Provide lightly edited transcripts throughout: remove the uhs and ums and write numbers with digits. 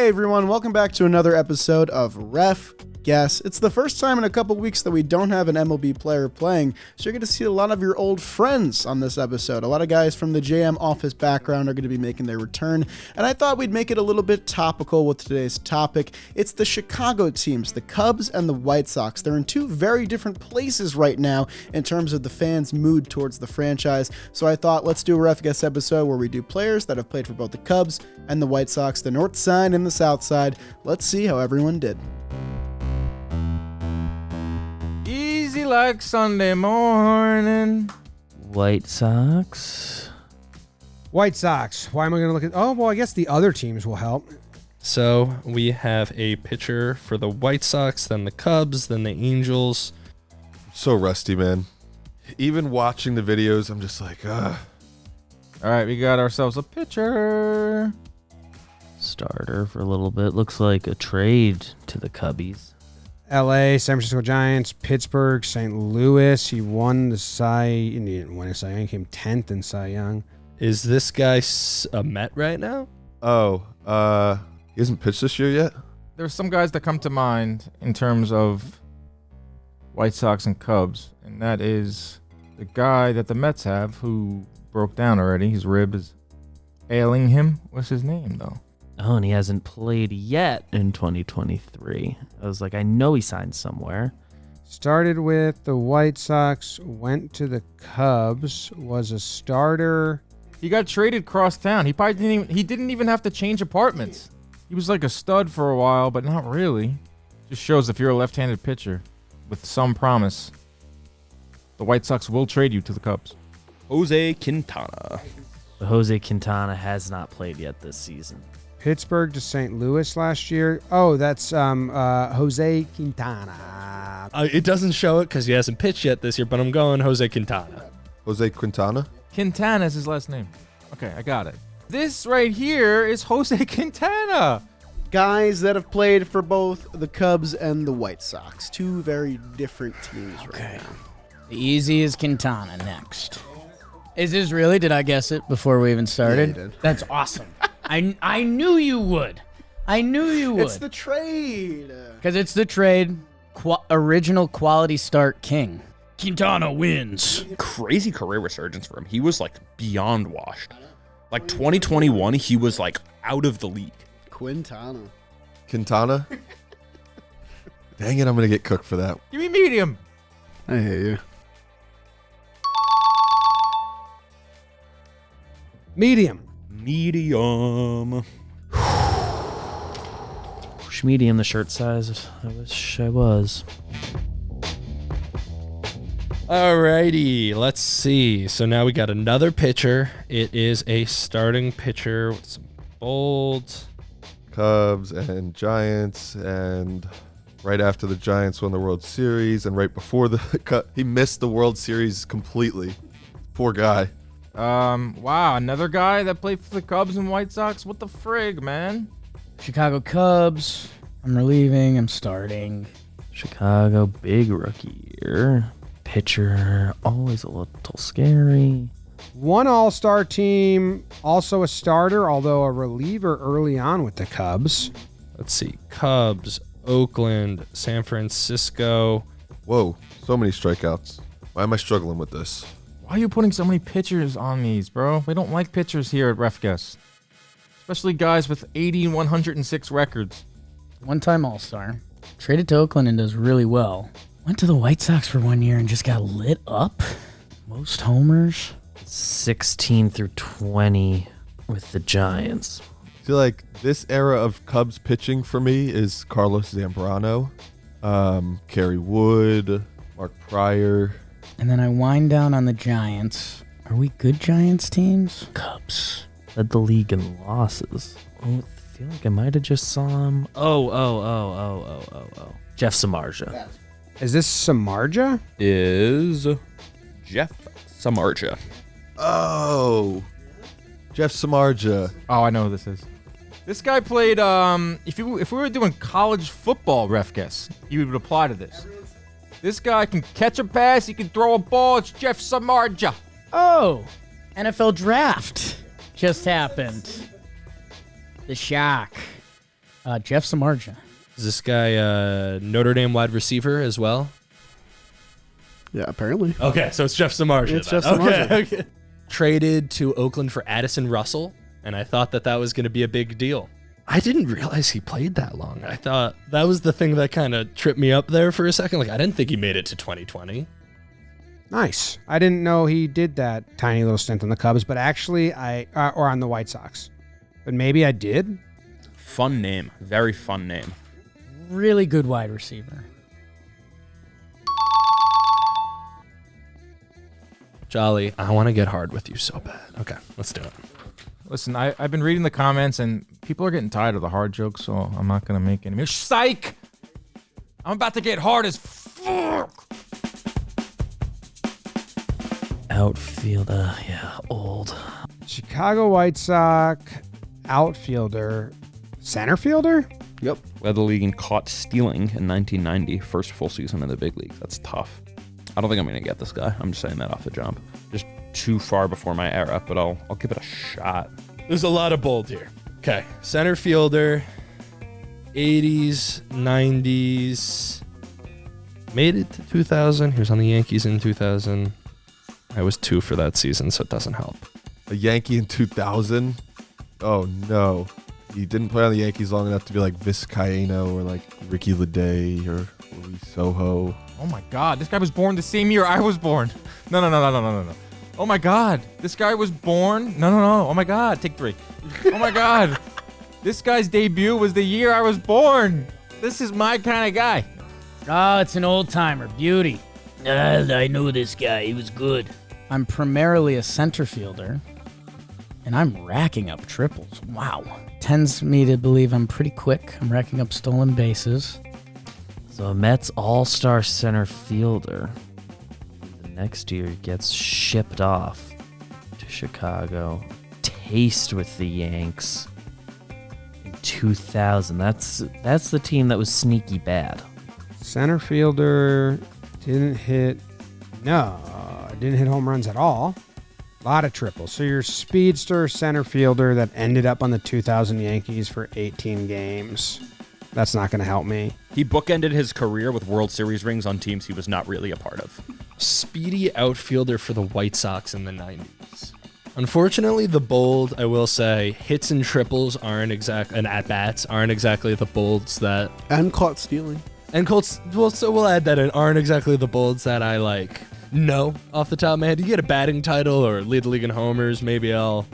Hey everyone, welcome back to another episode of RefGuess. It's the first time in a couple weeks that we don't have an MLB player playing, so you're going to see a lot of your old friends on this episode. A lot of guys from the JM office background are going to be making their return, and I thought we'd make it a little bit topical with today's topic. It's the Chicago teams, the Cubs and the White Sox. They're in two very different places right now in terms of the fans' mood towards the franchise, so I thought let's do a RefGuess episode where we do players that have played for both the Cubs and the White Sox, the North Side and the South Side. Let's see how everyone did. Easy like Sunday morning. White Sox. White Sox. Why am I going to look at... Oh, well, I guess the other teams will help. So we have a pitcher for the White Sox, then the Cubs, then the Angels. So rusty, man. Even watching the videos, I'm just like, ugh. All right, we got ourselves a pitcher. Starter for a little bit. Looks like a trade to the Cubbies. L.A., San Francisco Giants, Pittsburgh, St. Louis. He won the Cy... He didn't win a Cy Young. He came 10th in Cy Young. Is this guy a Met right now? He hasn't pitched this year yet? There's some guys that come to mind in terms of White Sox and Cubs, and that is the guy that the Mets have who broke down already. His rib is ailing him. What's his name, though? Oh, and he hasn't played yet in 2023. I was like, I know he signed somewhere. Started with the White Sox, went to the Cubs, was a starter. He got traded cross town. He probably didn't even have to change apartments. He was like a stud for a while, but not really. Just shows if you're a left-handed pitcher with some promise, the White Sox will trade you to the Cubs. Jose Quintana. But Jose Quintana has not played yet this season. Pittsburgh to St. Louis last year. Oh, that's Jose Quintana. It doesn't show it because he hasn't pitched yet this year, but I'm going Jose Quintana. Jose Quintana? Quintana is his last name. Okay, I got it. This right here is Jose Quintana. Guys that have played for both the Cubs and the White Sox. Two very different teams right now. The easy is Quintana next. Is this really? Did I guess it before we even started? Yeah, you did. That's awesome. I knew you would. I knew you would. It's the trade. Because it's the trade. Original quality start king. Quintana wins. Crazy career resurgence for him. He was like beyond washed. Like 2021, he was like out of the league. Quintana. Quintana? Dang it, I'm going to get cooked for that. Give me medium. I hear you. Medium. Medium. Medium, the shirt size. I wish I was. Alrighty, let's see. So now we got another pitcher. It is a starting pitcher with some bold. Cubs and Giants, and right after the Giants won the World Series, and right before he missed the World Series completely. Poor guy. Wow, another guy that played for the Cubs and White Sox? What the frig, man? Chicago Cubs. I'm relieving. I'm starting. Chicago, big rookie year. Pitcher, always a little scary. One all-star team, also a starter, although a reliever early on with the Cubs. Let's see. Cubs, Oakland, San Francisco. Whoa, so many strikeouts. Why am I struggling with this? Why are you putting so many pitchers on these, bro? We don't like pitchers here at RefGuess. Especially guys with 80 and 106 records. One-time all-star. Traded to Oakland and does really well. Went to the White Sox for 1 year and just got lit up. Most homers. 16 through 20 with the Giants. I feel like this era of Cubs pitching for me is Carlos Zambrano, Kerry Wood, Mark Pryor. And then I wind down on the Giants. Are we good Giants teams? Cubs led the league in losses. Oh, I feel like I might have just saw him. Oh. Jeff Samardzija. Is this Samardzija? Is Jeff Samardzija. Oh, Jeff Samardzija. Oh, I know who this is. This guy played, if we were doing college football RefGuess, you would apply to this. This guy can catch a pass, he can throw a ball, it's Jeff Samardzija. Oh, NFL draft just happened. The shock. Jeff Samardzija. Is this guy Notre Dame wide receiver as well? Yeah, apparently. Okay, so it's Jeff Samardzija. It's then. Jeff Samardzija. Okay. Traded to Oakland for Addison Russell, and I thought that was going to be a big deal. I didn't realize he played that long. I thought that was the thing that kind of tripped me up there for a second. Like, I didn't think he made it to 2020. Nice. I didn't know he did that tiny little stint on the Cubs, but actually or on the White Sox. But maybe I did. Fun name. Very fun name. Really good wide receiver. Jolly, I want to get hard with you so bad. Okay, let's do it. Listen, I've been reading the comments, and people are getting tired of the hard jokes, so I'm not going to make any more. Psych! I'm about to get hard as fuck! Outfielder, yeah, old. Chicago White Sox outfielder, center fielder? Yep. Led the league in caught stealing in 1990. First full season in the big leagues. That's tough. I don't think I'm going to get this guy. I'm just saying that off the jump. Just too far before my era, but I'll give it a shot. There's a lot of bold here. Okay, center fielder, 80s, 90s, made it to 2000. He was on the Yankees in 2000. I was 2 for that season, so it doesn't help. A Yankee in 2000? Oh, no. He didn't play on the Yankees long enough to be like Vizcaíno or like Ricky Leday or Luis Soho. Oh my God, this guy was born the same year I was born. No. Oh my God, this guy was born. No. Oh my God, take 3. Oh my God, this guy's debut was the year I was born. This is my kind of guy. Oh, it's an old timer. Beauty. I know this guy. He was good. I'm primarily a center fielder, and I'm racking up triples. Wow. Tends me to believe I'm pretty quick. I'm racking up stolen bases. So a Mets all-star center fielder. The next year gets shipped off to Chicago. Taste with the Yanks in 2000. That's the team that was sneaky bad. Center fielder didn't hit home runs at all. A lot of triples. So your speedster center fielder that ended up on the 2000 Yankees for 18 games. That's not going to help me. He bookended his career with World Series rings on teams he was not really a part of. Speedy outfielder for the White Sox in the 90s. Unfortunately, the bold, I will say, hits and triples and at-bats aren't exactly the bolds that... And caught stealing. And Colts, well, so we'll add that in, aren't exactly the bolds that I like. No, off the top of my head. You get a batting title or lead the league in homers, maybe I'll...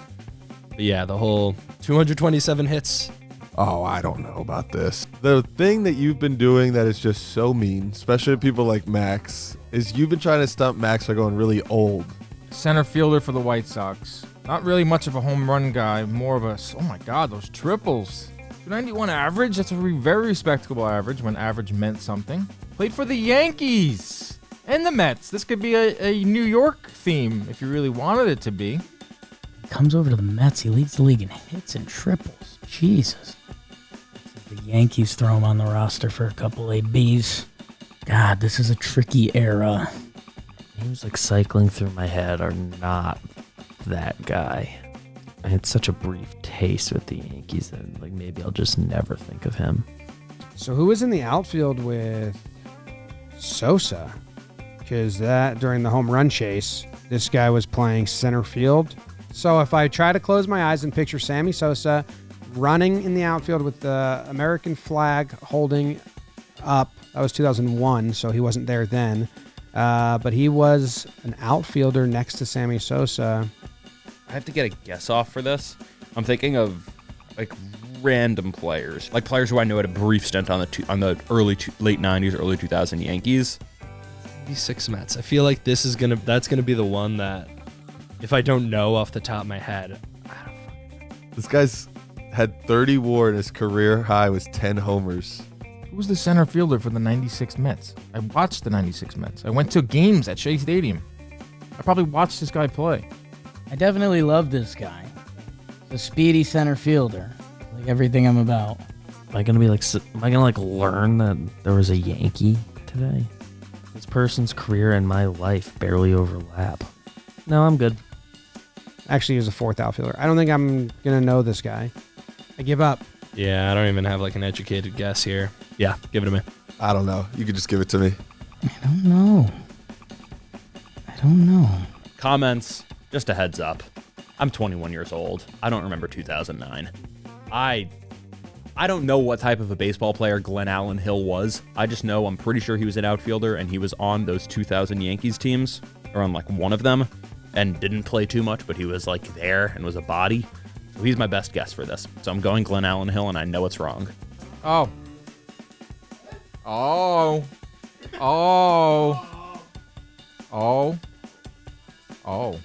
But yeah, the whole 227 hits... Oh, I don't know about this. The thing that you've been doing that is just so mean, especially to people like Max, is you've been trying to stump Max by going really old. Center fielder for the White Sox. Not really much of a home run guy, more of a, oh my God, those triples. 291 average, that's a very respectable average when average meant something. Played for the Yankees and the Mets. This could be a New York theme if you really wanted it to be. Comes over to the Mets. He leads the league in hits and triples. Jesus. The Yankees throw him on the roster for a couple ABs. God, this is a tricky era. Names like cycling through my head are not that guy. I had such a brief taste with the Yankees that like maybe I'll just never think of him. So who was in the outfield with Sosa? Because that during the home run chase, this guy was playing center field. So if I try to close my eyes and picture Sammy Sosa running in the outfield with the American flag holding up, that was 2001, so he wasn't there then. But he was an outfielder next to Sammy Sosa. I have to get a guess off for this. I'm thinking of like random players, like players who I know had a brief stint on the late 90s, early 2000 Yankees. 96 Mets. I feel like that's gonna be the one that, if I don't know off the top of my head, This guy's had 30 WAR and his career high was 10 homers. Who was the center fielder for the 96 Mets? I watched the 96 Mets. I went to games at Shea Stadium. I probably watched this guy play. I definitely love this guy. The speedy center fielder. Like everything I'm about. Am I gonna learn that there was a Yankee today? This person's career and my life barely overlap. No, I'm good. Actually, he was a fourth outfielder. I don't think I'm going to know this guy. I give up. Yeah, I don't even have like an educated guess here. Yeah, give it to me. I don't know. You could just give it to me. I don't know. Comments, just a heads up. I'm 21 years old. I don't remember 2009. I don't know what type of a baseball player Glenn Allen Hill was. I just know I'm pretty sure he was an outfielder and he was on those 2000 Yankees teams, or on like one of them, and didn't play too much, but he was like there and was a body. So he's my best guess for this. So I'm going Glenn Allen Hill, and I know it's wrong. Oh. Oh. Oh. Oh. Oh.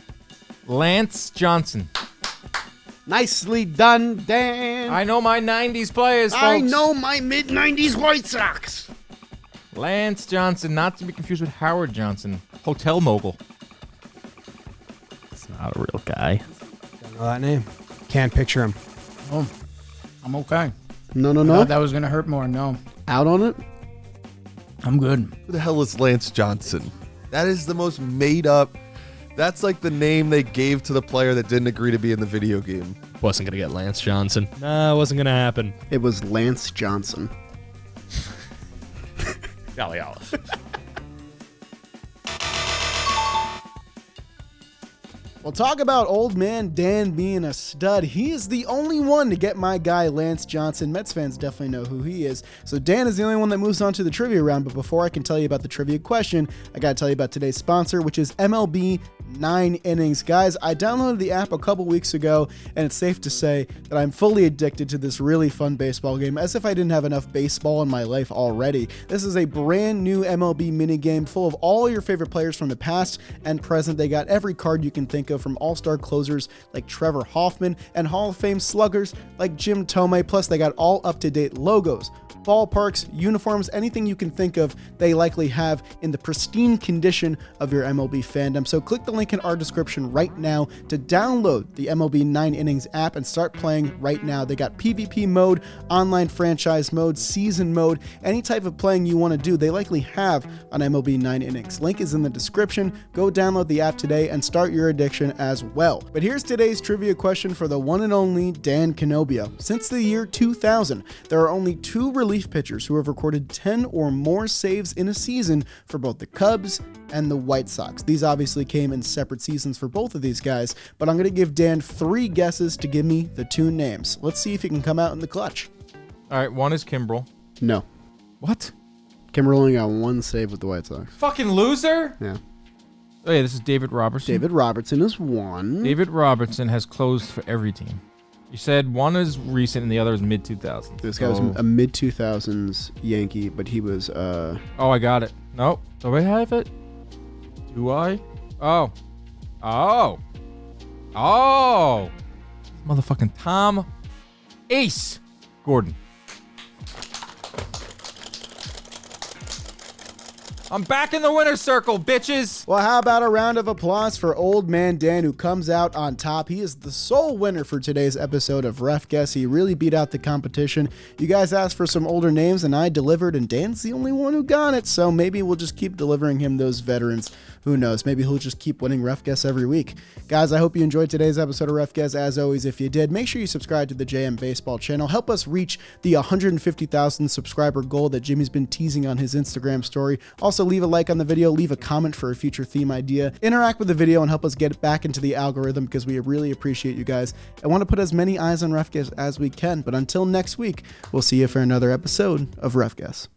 Lance Johnson. Nicely done, Dan. I know my 90s players, folks. I know my mid-90s White Sox. Lance Johnson, not to be confused with Howard Johnson, hotel mogul. It's not a real guy. Don't know that name. Can't picture him. Oh, I'm okay. No. I thought that was going to hurt more. No, Out on it? I'm good. Who the hell is Lance Johnson? That is the most made up. That's like the name they gave to the player that didn't agree to be in the video game. Wasn't going to get Lance Johnson. Nah, wasn't going to happen. It was Lance Johnson. Golly Alice. Well, talk about old man Dan being a stud. He is the only one to get my guy Lance Johnson. Mets fans definitely know who he is. So Dan is the only one that moves on to the trivia round. But before I can tell you about the trivia question, I got to tell you about today's sponsor, which is MLB 9 Innings. Guys, I downloaded the app a couple weeks ago, and it's safe to say that I'm fully addicted to this really fun baseball game, as if I didn't have enough baseball in my life already. This is a brand new MLB minigame full of all your favorite players from the past and present. They got every card you can think of, from all-star closers like Trevor Hoffman and Hall of Fame sluggers like Jim Thome. Plus, they got all up-to-date logos, ballparks, uniforms, anything you can think of, they likely have in the pristine condition of your MLB fandom. So click the link in our description right now to download the MLB 9 Innings app and start playing right now. They got PvP mode, online franchise mode, season mode, any type of playing you want to do, they likely have on MLB 9 Innings. Link is in the description. Go download the app today and start your addiction as well. But here's today's trivia question for the one and only Dan Canobbio. Since the year 2000, there are only 2 relief pitchers who have recorded 10 or more saves in a season for both the Cubs and the White Sox. These obviously came in separate seasons for both of these guys, but I'm going to give Dan 3 guesses to give me the 2 names. Let's see if he can come out in the clutch. All right, one is Kimbrel. No. What? Kimbrel only got 1 save with the White Sox. Fucking loser? Yeah. Oh yeah, this is David Robertson. David Robertson is 1. David Robertson has closed for every team. You said one is recent and the other is mid-2000s. This guy was a mid-2000s Yankee, but he was... Oh, I got it. Nope. Do I have it? Do I? Oh. Motherfucking Tom Ace Gordon. I'm back in the winner's circle, bitches. Well, how about a round of applause for old man Dan, who comes out on top. He is the sole winner for today's episode of RefGuess. He really beat out the competition. You guys asked for some older names, and I delivered, and Dan's the only one who got it. So maybe we'll just keep delivering him those veterans. Who knows? Maybe he'll just keep winning RefGuess every week. Guys, I hope you enjoyed today's episode of RefGuess. As always, if you did, make sure you subscribe to the JM Baseball channel. Help us reach the 150,000 subscriber goal that Jimmy's been teasing on his Instagram story. Also, leave a like on the video, leave a comment for a future theme idea, interact with the video, and help us get back into the algorithm, because we really appreciate you guys. I want to put as many eyes on RefGuess as we can, but until next week, we'll see you for another episode of RefGuess.